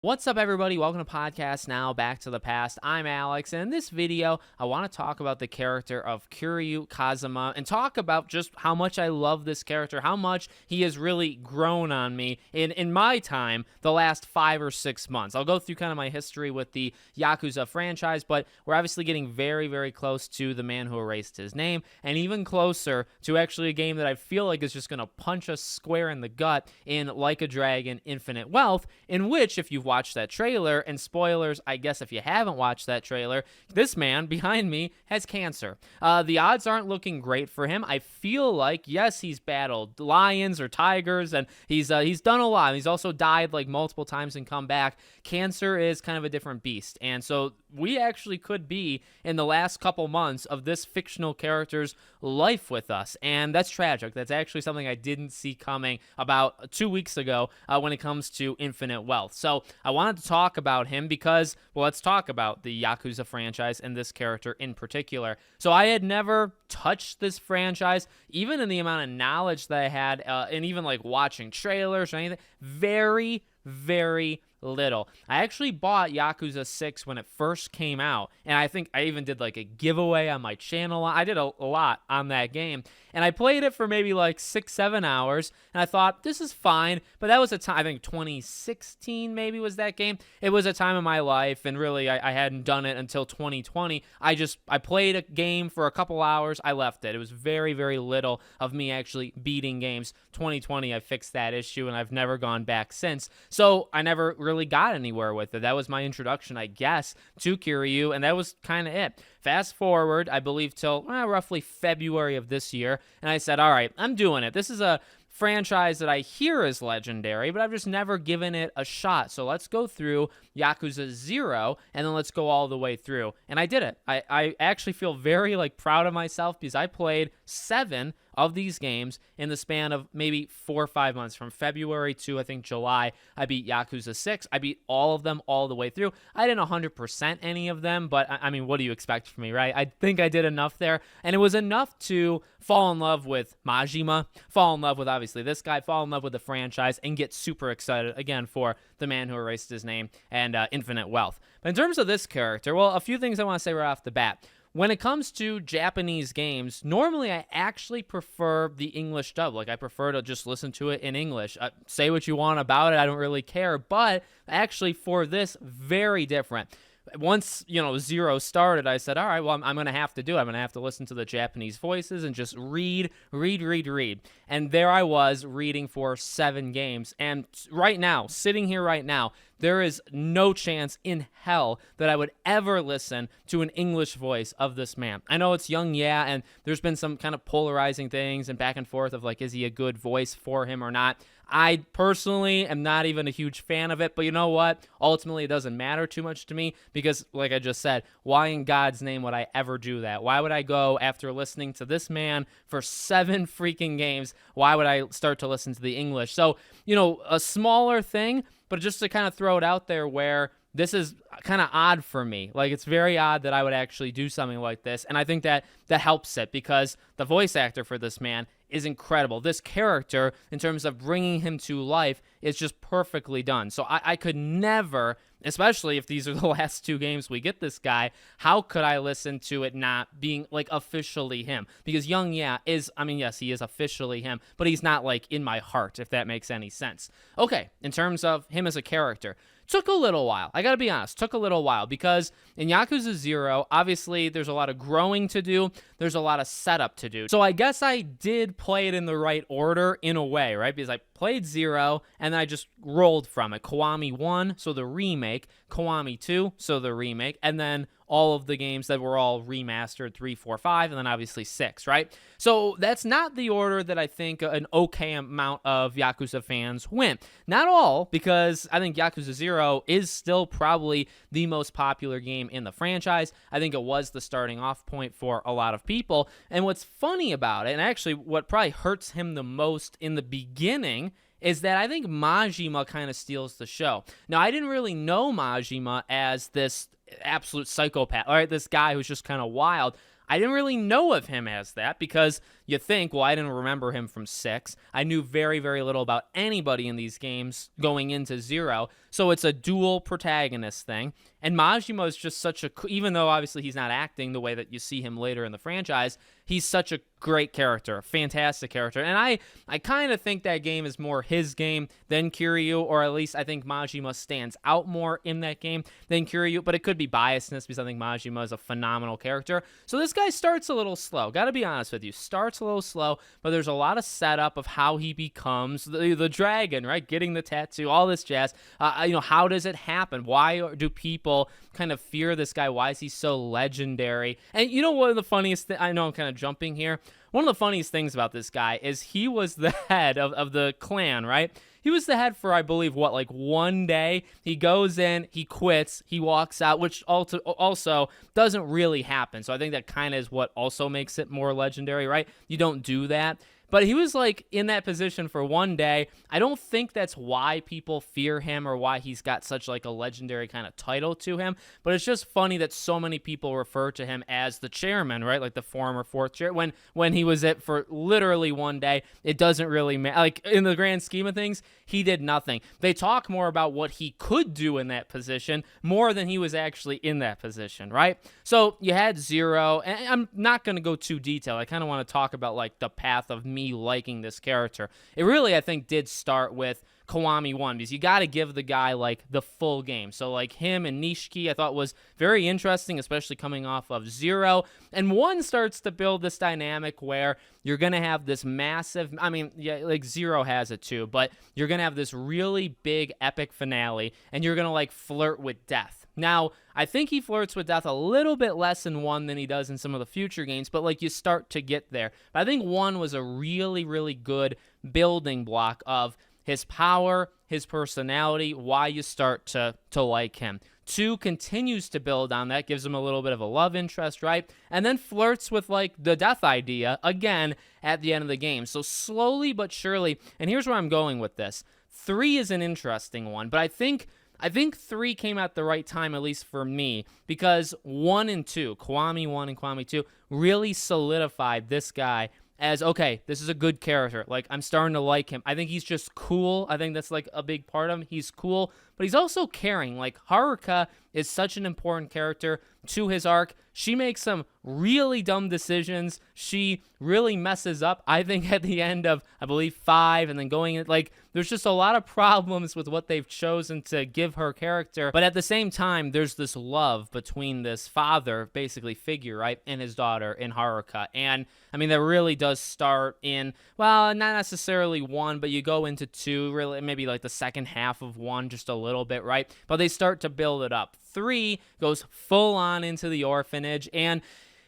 What's up, everybody? Welcome to Podcast Now, Back to the Past. I'm Alex, and in this video, I want to talk about the character of Kiryu Kazuma and talk about just how much I love this character, how much he has really grown on me in my time the last 5 or 6 months. I'll go through kind of my history with the Yakuza franchise, but we're obviously getting very, very close to The Man Who Erased His Name, and even closer to actually a game that I feel like is just going to punch us square in the gut in Like a Dragon Infinite Wealth, in which, if you've watched that trailer, and spoilers, I guess if you haven't watched that trailer, this man behind me has cancer. The odds aren't looking great for him. I feel like, yes, he's battled lions or tigers, and he's done a lot. He's also died like multiple times and come back. Cancer is kind of a different beast, and so we actually could be in the last couple months of this fictional character's life with us, and that's tragic. That's actually something I didn't see coming about 2 weeks ago when it comes to Infinite Wealth. So I wanted to talk about him because, well, let's talk about the Yakuza franchise and this character in particular. So I had never touched this franchise, even in the amount of knowledge that I had, and even like watching trailers or anything, very, very little. I actually bought Yakuza 6 when it first came out, and I think I even did like a giveaway on my channel. I did a lot on that game, and I played it for maybe like 6-7 hours, and I thought, this is fine, but that was a time, I think 2016 maybe was that game. It was a time in my life, and really I hadn't done it until 2020. I played a game for a couple hours, I left it. It was very, very little of me actually beating games. 2020, I fixed that issue, and I've never gone back since. So I never really got anywhere with it. That was my introduction, I guess, to Kiryu, and that was kind of it. Fast forward, I believe, till roughly February of this year, and I said, all right, I'm doing it. This is a franchise that I hear is legendary, but I've just never given it a shot. So let's go through Yakuza 0, and then let's go all the way through. And I did it. I actually feel very proud of myself because I played 7 of these games in the span of maybe 4 or 5 months, from February to, I think, July. I beat Yakuza 6. I beat all of them all the way through. I didn't 100% any of them, but I mean, what do you expect from me, right? I think I did enough there, and it was enough to fall in love with Majima, fall in love with, obviously, this guy, fall in love with the franchise, and get super excited, again, for The Man Who Erased His Name and Infinite Wealth. But in terms of this character, well, a few things I want to say right off the bat. When it comes to Japanese games, normally I actually prefer the English dub. I prefer to just listen to it in English. Say what you want about it, I don't really care. But actually for this, very different. Once, 0 started, I said, all right, well, I'm going to have to do it. I'm going to have to listen to the Japanese voices and just read. And there I was reading for 7 games. And right now, sitting here right now, there is no chance in hell that I would ever listen to an English voice of this man. I know it's young, yeah, and there's been some kind of polarizing things and back and forth of is he a good voice for him or not? I personally am not even a huge fan of it, but you know what? Ultimately, it doesn't matter too much to me because, like I just said, why in God's name would I ever do that? Why would I go after listening to this man for 7 freaking games? Why would I start to listen to the English? So, a smaller thing, but just to kind of throw it out there where this is kind of odd for me. It's very odd that I would actually do something like this, and I think that helps it because the voice actor for this man is incredible. This character, in terms of bringing him to life, is just perfectly done. So I could never, especially if these are the last 2 games we get this guy, how could I listen to it not being officially him? Because Young Yeah is, yes, he is officially him, but he's not in my heart, if that makes any sense. Okay, in terms of him as a character, took a little while. I gotta be honest, took a little while because in Yakuza 0, obviously there's a lot of growing to do. There's a lot of setup to do. So I guess I did play it in the right order in a way, right? Because I played 0 and then I just rolled from it. Kiwami 1, so the remake. Kiwami 2, so the remake. And then all of the games that were all remastered, 3, 4, 5, and then obviously 6, right? So that's not the order that I think an okay amount of Yakuza fans went. Not all, because I think Yakuza 0 is still probably the most popular game in the franchise. I think it was the starting off point for a lot of people. And what's funny about it, and actually what probably hurts him the most in the beginning, is that I think Majima kind of steals the show. Now, I didn't really know Majima as this absolute psychopath, all right, this guy who's just kind of wild. I didn't really know of him as that because, you think, well, I didn't remember him from 6. I knew very, very little about anybody in these games going into 0. So it's a dual protagonist thing. And Majima is just such a, even though obviously he's not acting the way that you see him later in the franchise, he's such a great character, a fantastic character. And I kind of think that game is more his game than Kiryu, or at least I think Majima stands out more in that game than Kiryu, but it could be biasness because I think Majima is a phenomenal character. So this guy starts a little slow. Got to be honest with you. Starts a little slow, but there's a lot of setup of how he becomes the dragon, right? Getting the tattoo, all this jazz. How does it happen? Why do people kind of fear this guy? Why is he so legendary? And you know, one of the funniest things, I know I'm kind of jumping here. One of the funniest things about this guy is he was the head of the clan, right? He was the head for, I believe, like 1 day. He goes in, he quits, he walks out, which also doesn't really happen. So I think that kind of is what also makes it more legendary, right? You don't do that. But he was like in that position for 1 day. I don't think that's why people fear him or why he's got such like a legendary kind of title to him. But it's just funny that so many people refer to him as the chairman, right? Like the former 4th chair. When he was it for literally 1 day, it doesn't really matter. Like in the grand scheme of things, he did nothing. They talk more about what he could do in that position more than he was actually in that position, right? So you had 0, and I'm not going to go too detailed. I kind of want to talk about like the path of me liking this character. It really, I think, did start with Kiwami 1, because you got to give the guy like the full game. So like him and Nishiki I thought was very interesting, especially coming off of 0. And 1 starts to build this dynamic where you're going to have this massive, I mean, yeah, like 0 has it too, but you're going to have this really big epic finale, and you're going to like flirt with death. Now, I think he flirts with death a little bit less in 1 than he does in some of the future games, but like you start to get there. But I think 1 was a really, really good building block of his power, his personality, why you start to like him. 2 continues to build on that, gives him a little bit of a love interest, right? And then flirts with like the death idea again at the end of the game. So slowly but surely, and here's where I'm going with this. 3 is an interesting one, but I think 3 came at the right time, at least for me, because 1 and 2, Kiwami 1 and Kiwami 2, really solidified this guy as, okay, this is a good character. Like, I'm starting to like him. I think he's just cool. I think that's like a big part of him. He's cool, but he's also caring. Like, Haruka is such an important character to his arc. She makes some really dumb decisions. She really messes up, I think, at the end of, I believe, 5, and then going in, like, there's just a lot of problems with what they've chosen to give her character. But at the same time, there's this love between this father, basically, figure, right, and his daughter in Haruka. And, I mean, that really does start in, well, not necessarily 1, but you go into 2, really, maybe like the second half of 1, just a little bit, right? But they start to build it up. 3 goes full on into the orphanage, and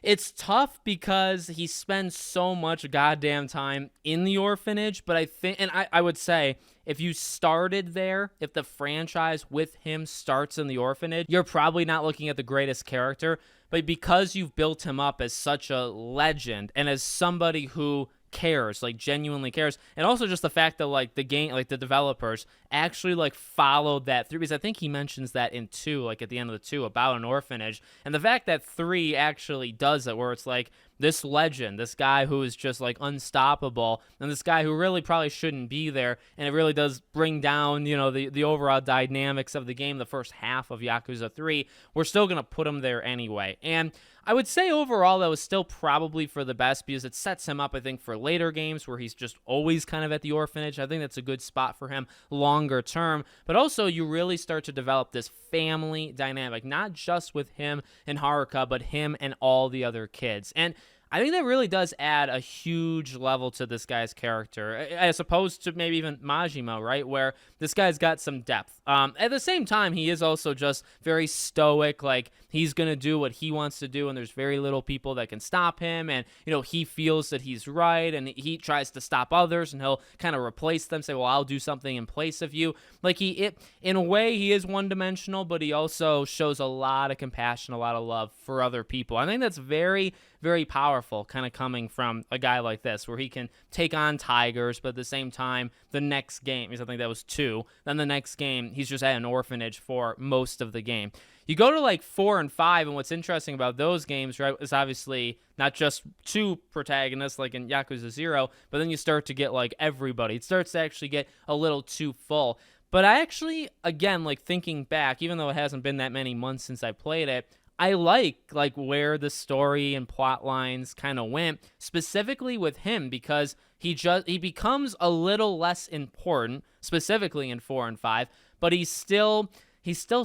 it's tough because he spends so much goddamn time in the orphanage, but I think, and I would say, if you started there, if the franchise with him starts in the orphanage, you're probably not looking at the greatest character, but because you've built him up as such a legend and as somebody who cares, like genuinely cares, and also just the fact that like the game, like the developers actually like followed that through, because I think he mentions that in 2, like at the end of the 2, about an orphanage, and the fact that 3 actually does it, where it's like this legend, this guy who is just like unstoppable, and this guy who really probably shouldn't be there, and it really does bring down, you know, the overall dynamics of the game, the first half of Yakuza 3, we're still gonna put him there anyway. And I would say overall that was still probably for the best, because it sets him up, I think, for later games where he's just always kind of at the orphanage. I think that's a good spot for him longer term. But also you really start to develop this family dynamic, not just with him and Haruka, but him and all the other kids. And I think that really does add a huge level to this guy's character, as opposed to maybe even Majima, right, where this guy's got some depth. At the same time, he is also just very stoic, like he's going to do what he wants to do, and there's very little people that can stop him, and, you know, he feels that he's right, and he tries to stop others, and he'll kind of replace them, say, well, I'll do something in place of you. Like, in a way, he is one-dimensional, but he also shows a lot of compassion, a lot of love for other people. I think that's very, very powerful, kind of coming from a guy like this, where he can take on tigers, but at the same time, the next game, I think that was 2, then the next game, he's just at an orphanage for most of the game. You go to like 4 and 5, and what's interesting about those games, right, is obviously not just 2 protagonists like in Yakuza 0, but then you start to get like everybody. It starts to actually get a little too full. But I actually, again, like thinking back, even though it hasn't been that many months since I played it, I like where the story and plot lines kind of went, specifically with him, because he becomes a little less important, specifically in 4 and 5, but he's still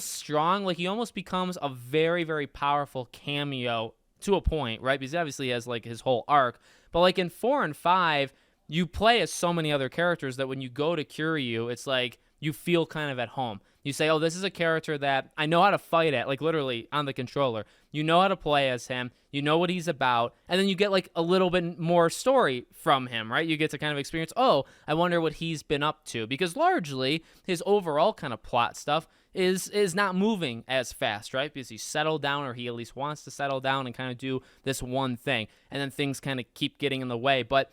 strong. Like, he almost becomes a very, very powerful cameo to a point, right? Because obviously he has like his whole arc, but like in 4 and 5, you play as so many other characters that when you go to Kiryu, it's like you feel kind of at home. You say, oh, this is a character that I know how to fight at, like literally on the controller. You know how to play as him. You know what he's about. And then you get like a little bit more story from him, right? You get to kind of experience, oh, I wonder what he's been up to. Because largely his overall kind of plot stuff is not moving as fast, right? Because he's settled down, or he at least wants to settle down and kind of do this one thing. And then things kind of keep getting in the way. But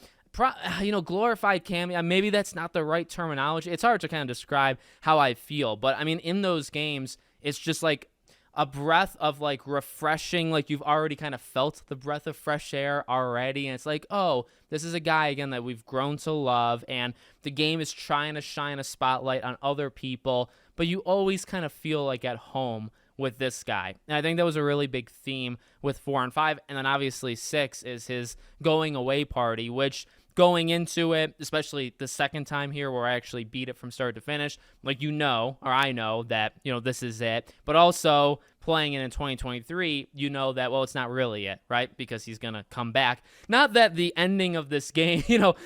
glorified cameo, maybe that's not the right terminology. It's hard to kind of describe how I feel, but I mean, in those games, it's just like a breath of like refreshing, like you've already kind of felt the breath of fresh air already, and it's like, oh, this is a guy again that we've grown to love, and the game is trying to shine a spotlight on other people, but you always kind of feel like at home with this guy. And I think that was a really big theme with 4 and 5, and then obviously 6 is his going away party, which going into it, especially the second time here where I actually beat it from start to finish, like or I know that, this is it. But also playing it in 2023, you know that, well, it's not really it, right? Because he's going to come back. Not that the ending of this game,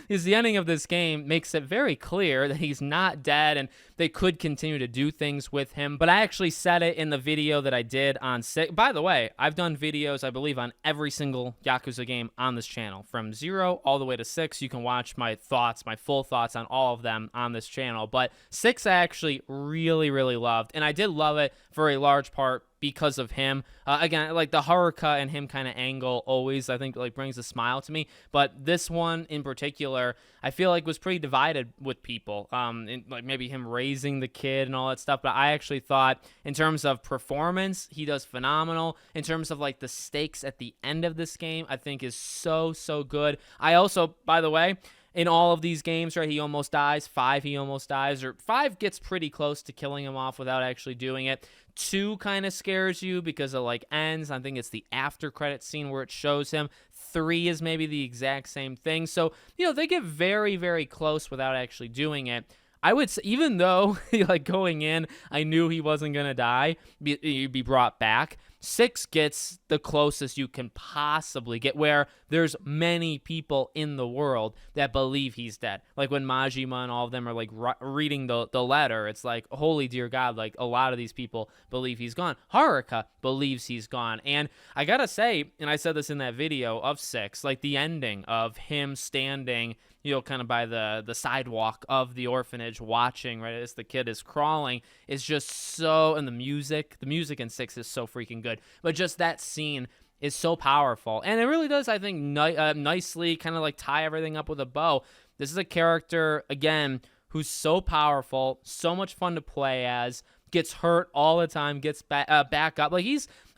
is the ending of this game makes it very clear that he's not dead and they could continue to do things with him. But I actually said it in the video that I did on 6. By the way, I've done videos, I believe, on every single Yakuza game on this channel, from 0 all the way to 6. You can watch my thoughts, my full thoughts on all of them on this channel. But 6 I actually really, really loved, and I did love it for a large part because of him. Again, like the Haruka and him kind of angle always, I think, like brings a smile to me. But this one in particular, I feel like was pretty divided with people. Like maybe him raising the kid and all that stuff. But I actually thought in terms of performance, he does phenomenal. In terms of like the stakes at the end of this game, I think is so, so good. I also, by the way, in all of these games, right, he almost dies. 5, he almost dies. Or 5 gets pretty close to killing him off without actually doing it. 2 kind of scares you because it like ends. I think it's the after credit scene where it shows him. 3 is maybe the exact same thing. So, they get very, very close without actually doing it. I would say, even though like going in, I knew he wasn't going to die, he'd be brought back. 6 gets the closest you can possibly get, where there's many people in the world that believe he's dead. Like when Majima and all of them are like reading the letter, it's like, holy dear God, like a lot of these people believe he's gone. Haruka believes he's gone. And I gotta say, and I said this in that video of 6, like the ending of him standing, kind of by the sidewalk of the orphanage watching, right, as the kid is crawling, is just so, and the music in 6 is so freaking good. But just that scene is so powerful. And it really does, I think, nicely kind of like tie everything up with a bow. This is a character, again, who's so powerful, so much fun to play as, gets hurt all the time, gets back up. Like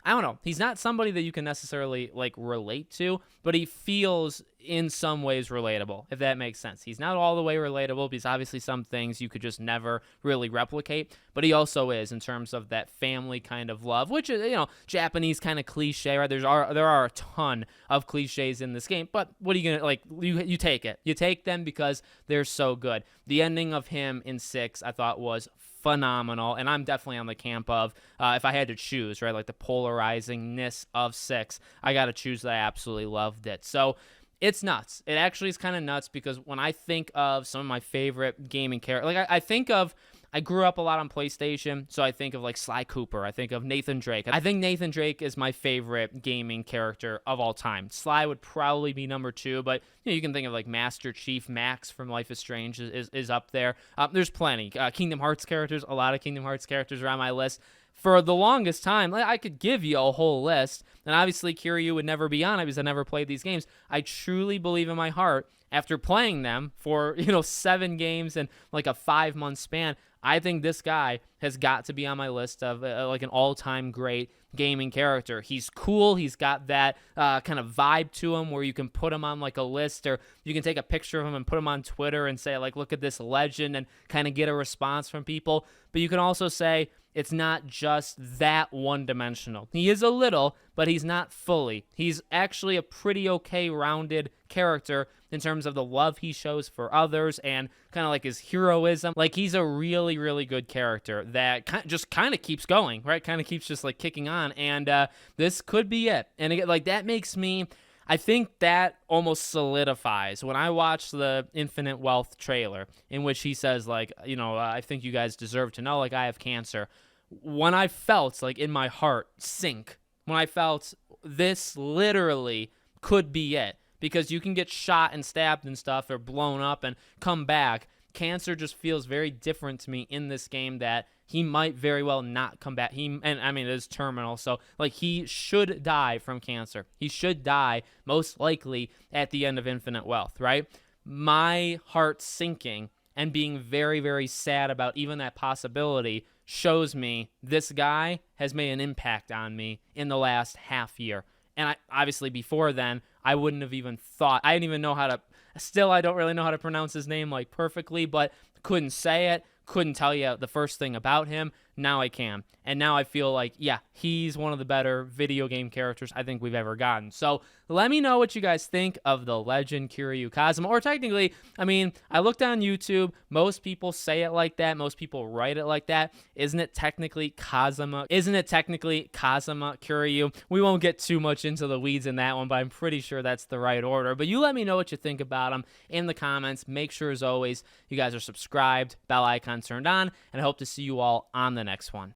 I don't know, he's not somebody that you can necessarily like relate to, but he feels in some ways relatable, if that makes sense. He's not all the way relatable because obviously some things you could just never really replicate, but he also is in terms of that family kind of love, which is, Japanese kind of cliche, right? There are a ton of cliches in this game, but what are you gonna, like, you take it. You take them because they're so good. The ending of him in 6, I thought, was phenomenal, and I'm definitely on the camp of, if I had to choose, right, like the polarizingness of 6, I gotta choose that I absolutely loved it. So it's nuts. It actually is kind of nuts because when I think of some of my favorite gaming characters, like I think of I grew up a lot on PlayStation, so I think of like Sly Cooper. I think of Nathan Drake. I think Nathan Drake is my favorite gaming character of all time. Sly would probably be number 2, but you can think of like Master Chief. Max from Life is Strange is up there. There's plenty. Kingdom Hearts characters, a lot of Kingdom Hearts characters are on my list. For the longest time, I could give you a whole list, and obviously Kiryu would never be on it because I never played these games. I truly believe in my heart, after playing them for 7 games in like a 5-month span, I think this guy has got to be on my list of like an all-time great gaming character. He's cool. He's got that kind of vibe to him where you can put him on like a list, or you can take a picture of him and put him on Twitter and say like, look at this legend, and kind of get a response from people. But you can also say it's not just that one-dimensional. He is a little, but he's not fully. He's actually a pretty okay rounded character in terms of the love he shows for others and kind of like his heroism. Like, he's a really, really good character that just kind of keeps going, right? Kind of keeps just like kicking on, and this could be it. And again, like, that makes me, I think that almost solidifies when I watch the Infinite Wealth trailer, in which he says like, I think you guys deserve to know, like, I have cancer. When I felt like in my heart sink, when I felt this literally could be it, because you can get shot and stabbed and stuff, or blown up and come back. Cancer just feels very different to me in this game, that he might very well not come back. It is terminal, so like, he should die from cancer. He should die most likely at the end of Infinite Wealth, right? My heart sinking and being very, very sad about even that possibility shows me this guy has made an impact on me in the last half year. And obviously before then, I wouldn't have even thought. I didn't even know how to. Still, I don't really know how to pronounce his name like perfectly, but couldn't say it. Couldn't tell you the first thing about him. Now I can. And now I feel like, yeah, he's one of the better video game characters I think we've ever gotten. So let me know what you guys think of the legend Kiryu Kazuma. Or technically, I looked on YouTube. Most people say it like that. Most people write it like that. Isn't it technically Kazuma? Isn't it technically Kazuma Kiryu? We won't get too much into the weeds in that one, but I'm pretty sure that's the right order. But you let me know what you think about him in the comments. Make sure, as always, you guys are subscribed, bell icon turned on, and I hope to see you all on the next one.